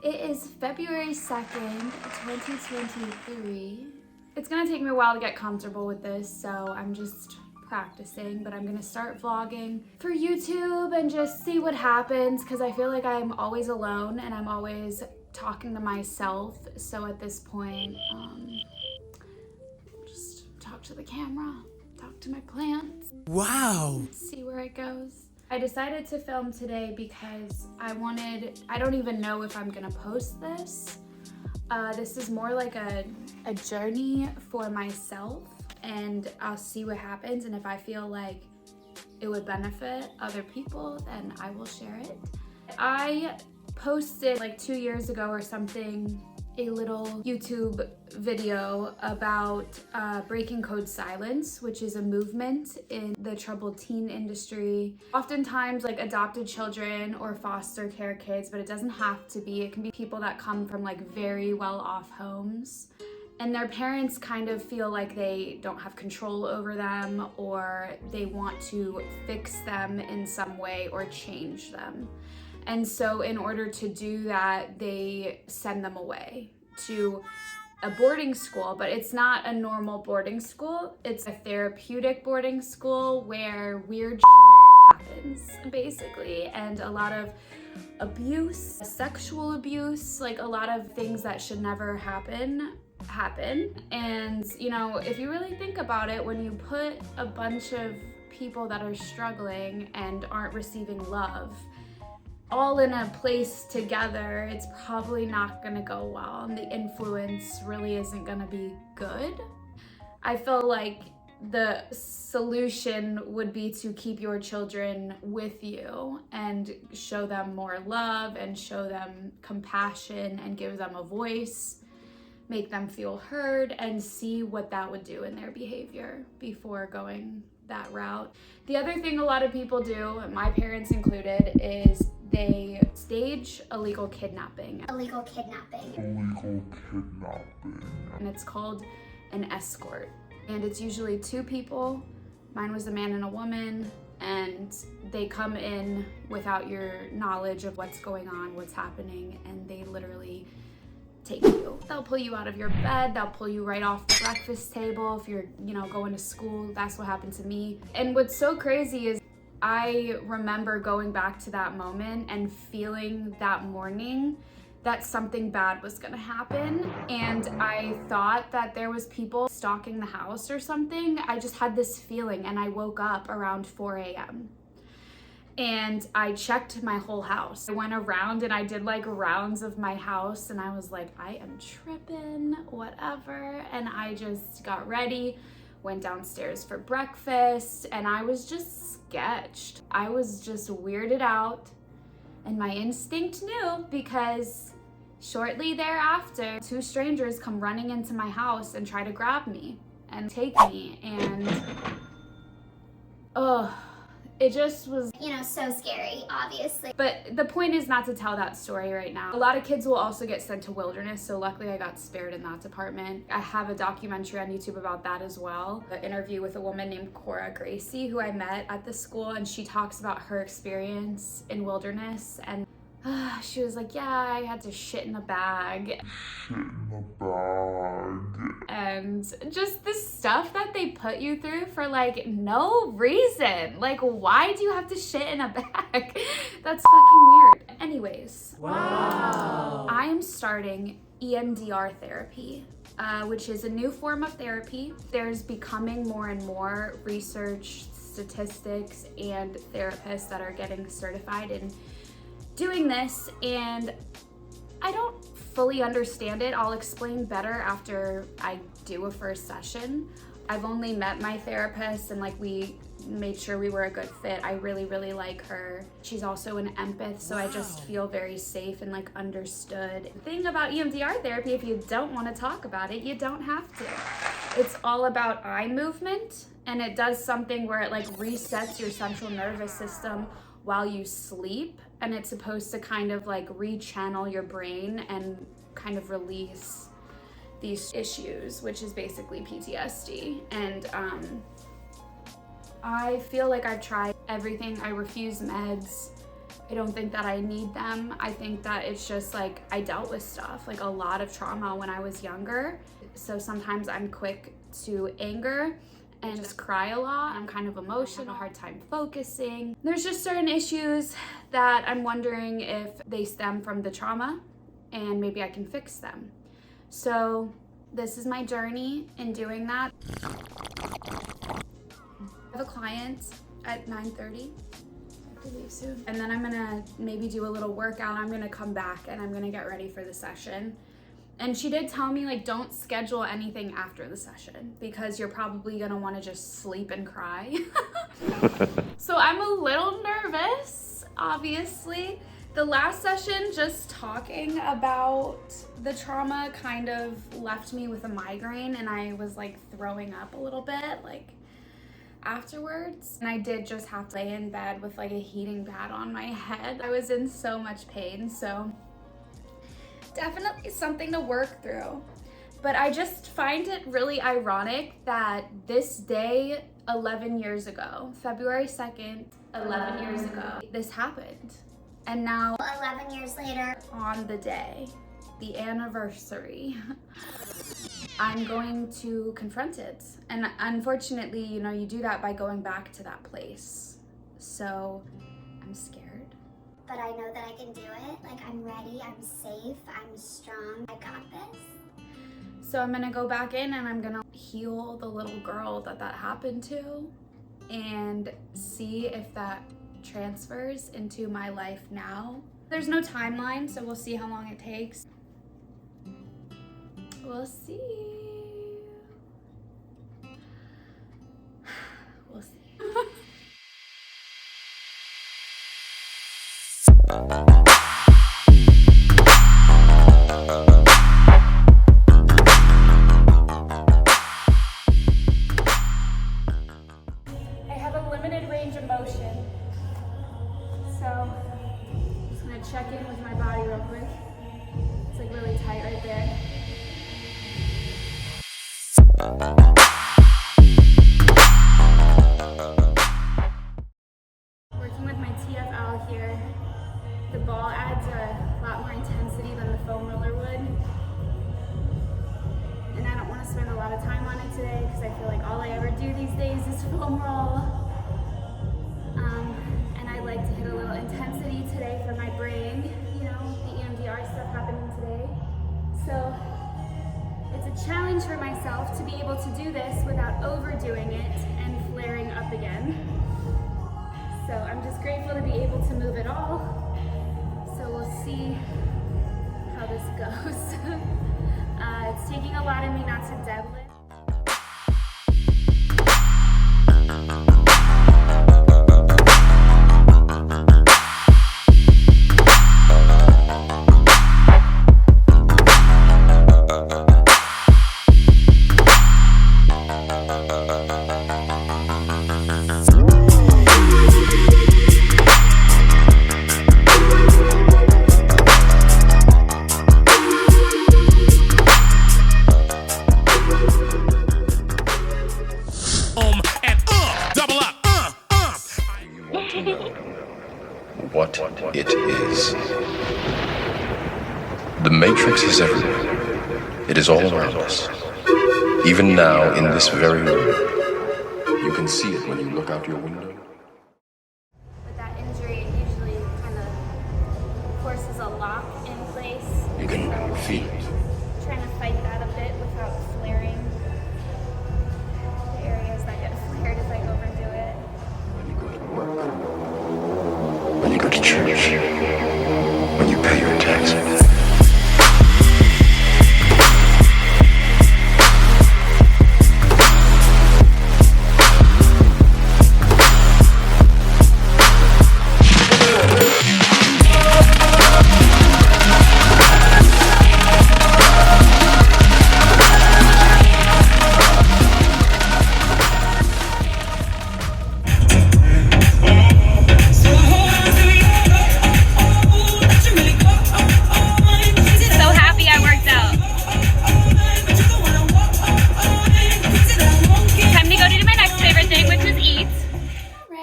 It is February 2nd, 2023. It's gonna take me a while to get comfortable with this, so I'm just practicing, but I'm gonna start vlogging for YouTube and just see what happens, because I feel like I'm always alone and I'm always talking to myself. So at this point, just talk to the camera, talk to my plants. Wow! See where it goes. I decided to film today because I don't even know if I'm gonna post this. This is more like a journey for myself, and I'll see what happens, and if I feel like it would benefit other people, then I will share it. I posted like 2 years ago or something a little YouTube video about breaking code silence, which is a movement in the troubled teen industry. Oftentimes like adopted children or foster care kids, but it doesn't have to be. It can be people that come from like very well-off homes, and their parents kind of feel like they don't have control over them, or they want to fix them in some way or change them. And so in order to do that, they send them away to a boarding school, but it's not a normal boarding school. It's a therapeutic boarding school where weird happens, basically, and a lot of abuse, sexual abuse, like a lot of things that should never happen. And you know, if you really think about it, when you put a bunch of people that are struggling and aren't receiving love all in a place together, it's probably not gonna go well, and the influence really isn't gonna be good. I feel like the solution would be to keep your children with you and show them more love and show them compassion and give them a voice, make them feel heard, and see what that would do in their behavior before going that route. The other thing a lot of people do, my parents included, is they stage illegal kidnapping. Illegal kidnapping. And it's called an escort. And it's usually two people. Mine was a man and a woman, and they come in without your knowledge of what's going on, what's happening, and they literally take you. They'll pull you out of your bed, they'll pull you right off the breakfast table if you're, going to school. That's what happened to me. And what's so crazy is I remember going back to that moment and feeling that morning that something bad was gonna happen, and I thought that there was people stalking the house or something. I just had this feeling, and I woke up around 4 a.m. and I checked my whole house. I went around and I did like rounds of my house, and I was like, I am tripping, whatever. And I just got ready, went downstairs for breakfast, and I was just sketched. I was just weirded out, and my instinct knew, because shortly thereafter, two strangers come running into my house and try to grab me and take me, and it just was, so scary, obviously. But the point is not to tell that story right now. A lot of kids will also get sent to wilderness, so luckily I got spared in that department. I have a documentary on YouTube about that as well. An interview with a woman named Cora Gracie, who I met at the school, and she talks about her experience in wilderness, and she was like, yeah, I had to shit in a bag. And just the stuff that they put you through for like no reason. Like, why do you have to shit in a bag? That's fucking weird. Anyways. Wow. I am starting EMDR therapy, which is a new form of therapy. There's becoming more and more research, statistics, and therapists that are getting certified in doing this, and I don't fully understand it. I'll explain better after I do a first session. I've only met my therapist, and like we made sure we were a good fit. I really, really like her. She's also an empath, so I just feel very safe and like understood. The thing about EMDR therapy, if you don't want to talk about it, you don't have to. It's all about eye movement, and it does something where it like resets your central nervous system while you sleep, and it's supposed to kind of like rechannel your brain and kind of release these issues, which is basically PTSD. And I feel like I've tried everything. I refuse meds. I don't think that I need them. I think that it's just like I dealt with stuff, like a lot of trauma when I was younger. So sometimes I'm quick to anger and just cry a lot. I'm kind of emotional, a hard time focusing. There's just certain issues that I'm wondering if they stem from the trauma and maybe I can fix them. So this is my journey in doing that. I have a client at 9:30. Leave soon. And then I'm gonna maybe do a little workout. I'm gonna come back and I'm gonna get ready for the session. And she did tell me, like, don't schedule anything after the session because you're probably gonna wanna just sleep and cry. So I'm a little nervous, obviously. The last session, just talking about the trauma kind of left me with a migraine and I was like throwing up a little bit, like, afterwards. And I did just have to lay in bed with like a heating pad on my head. I was in so much pain, so definitely something to work through. But I just find it really ironic that this day 11 years ago, February 2nd, 11 years ago, this happened. And now 11 years later, on the day, the anniversary, I'm going to confront it. And unfortunately, you know, you do that by going back to that place. So I'm scared. but I know that I can do it. Like, I'm ready, I'm safe, I'm strong, I got this. So I'm gonna go back in and I'm gonna heal the little girl that happened to and see if that transfers into my life now. There's no timeline, so we'll see how long it takes. We'll see. We'll see. I have a limited range of motion, so I'm just gonna check in with my body real quick. It's like really tight right there. Working with my TFL here, the ball adds a lot more intensity than the foam roller would. And I don't want to spend a lot of time on it today because I feel like all I ever do these days is foam roll. And I like to hit a little intensity today for my brain. You know, the EMDR stuff happening today. So it's a challenge for myself to be able to do this without overdoing it and flaring up again. So I'm just grateful to be able to move it all. So we'll see how this goes. It's taking a lot of me not to deadlift. What it is. The Matrix is everywhere. It is all around us. Even now, in this very room. You can see it when you look out your window. With that injury, it usually kind of forces a lock in place. You can feel it. Trying to fight that a bit without flaring. The areas that get flared as I overdo it. When you go to work. When you go to church. When you pay your taxes.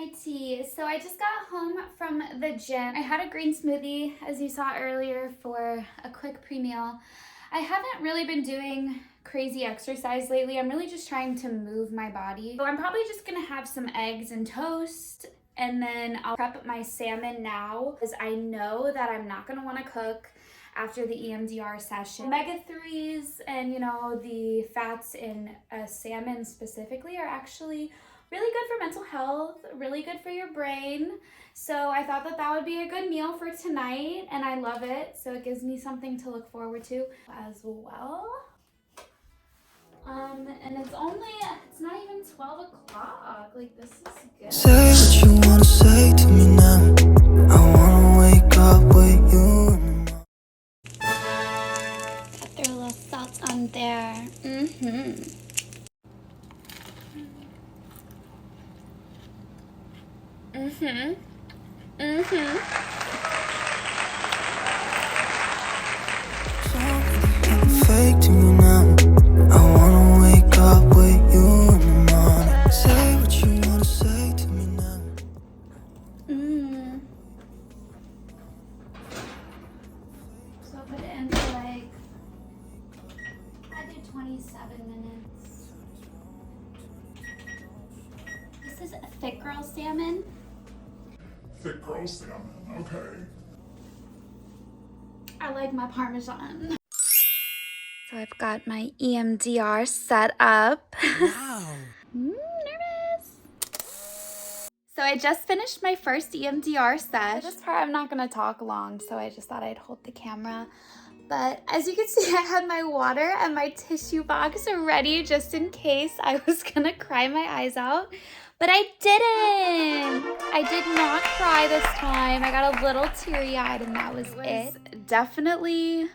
Hi T. So I just got home from the gym. I had a green smoothie, as you saw earlier, for a quick pre-meal. I haven't really been doing crazy exercise lately. I'm really just trying to move my body. So I'm probably just gonna have some eggs and toast, and then I'll prep my salmon now because I know that I'm not gonna wanna cook after the EMDR session. Omega-3s and, you know, the fats in salmon specifically are actually really good for mental health, really good for your brain. So I thought that that would be a good meal for tonight, and I love it. So it gives me something to look forward to as well. And it's not even 12 o'clock. Like, this is good. Say what you wanna say to me now. I wanna wake up with you. Throw a little salt on there. Fake to me now. I wanna wake up with you in the morning. Say what you wanna say to me now. So I'll put it in for like, I did 27 minutes. This is a thick girl salmon. Thick girl salmon, okay. I like my Parmesan. So I've got my EMDR set up. Wow. Nervous. So I just finished my first EMDR set. For this part, I'm not gonna talk long, so I just thought I'd hold the camera. But as you can see, I had my water and my tissue box ready just in case I was gonna cry my eyes out. But I didn't. I did not cry this time. I got a little teary-eyed and that was it. Definitely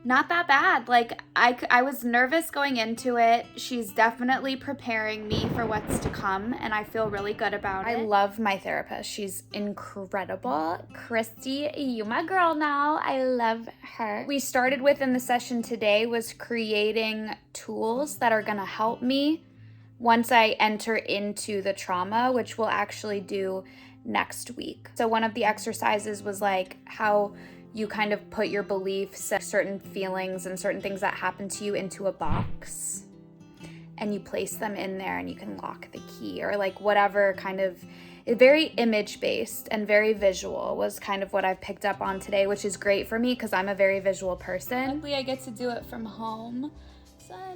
not that bad. Like, I was nervous going into it. She's definitely preparing me for what's to come, and I feel really good about it. I love my therapist. She's incredible. Christy, you my girl now. I love her. We started with in the session today was creating tools that are gonna help me once I enter into the trauma, which we'll actually do next week. So one of the exercises was like how you kind of put your beliefs, certain feelings and certain things that happen to you into a box, and you place them in there and you can lock the key, or like whatever kind of, very image-based and very visual was kind of what I've picked up on today, which is great for me because I'm a very visual person. Luckily I get to do it from home.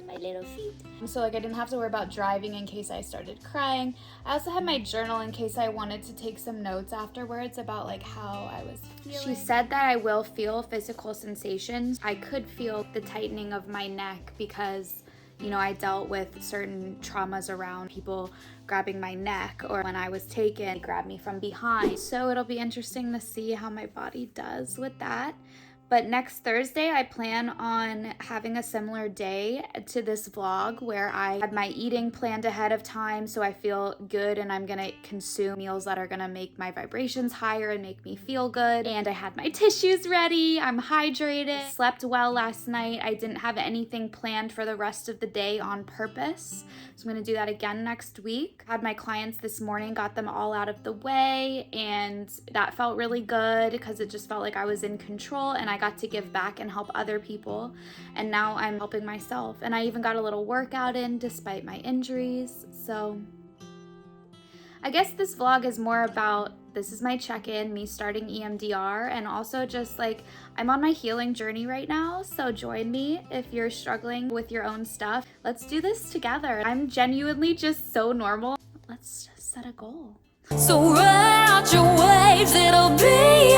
My little feet. So like I didn't have to worry about driving in case I started crying. I also had my journal in case I wanted to take some notes afterwards about like how I was feeling. She said that I will feel physical sensations. I could feel the tightening of my neck because, you know, I dealt with certain traumas around people grabbing my neck, or when I was taken, they grabbed me from behind. So it'll be interesting to see how my body does with that. But next Thursday, I plan on having a similar day to this vlog where I had my eating planned ahead of time so I feel good, and I'm gonna consume meals that are gonna make my vibrations higher and make me feel good. And I had my tissues ready, I'm hydrated, slept well last night. I didn't have anything planned for the rest of the day on purpose. So I'm gonna do that again next week. Had my clients this morning, got them all out of the way, and that felt really good because it just felt like I was in control and I got to give back and help other people. And now I'm helping myself. And I even got a little workout in despite my injuries. So I guess this vlog is more about, this is my check-in, me starting EMDR, and also just like, I'm on my healing journey right now, so join me if you're struggling with your own stuff. Let's do this together. I'm genuinely just so normal. Let's just set a goal. So ride out your waves, it'll be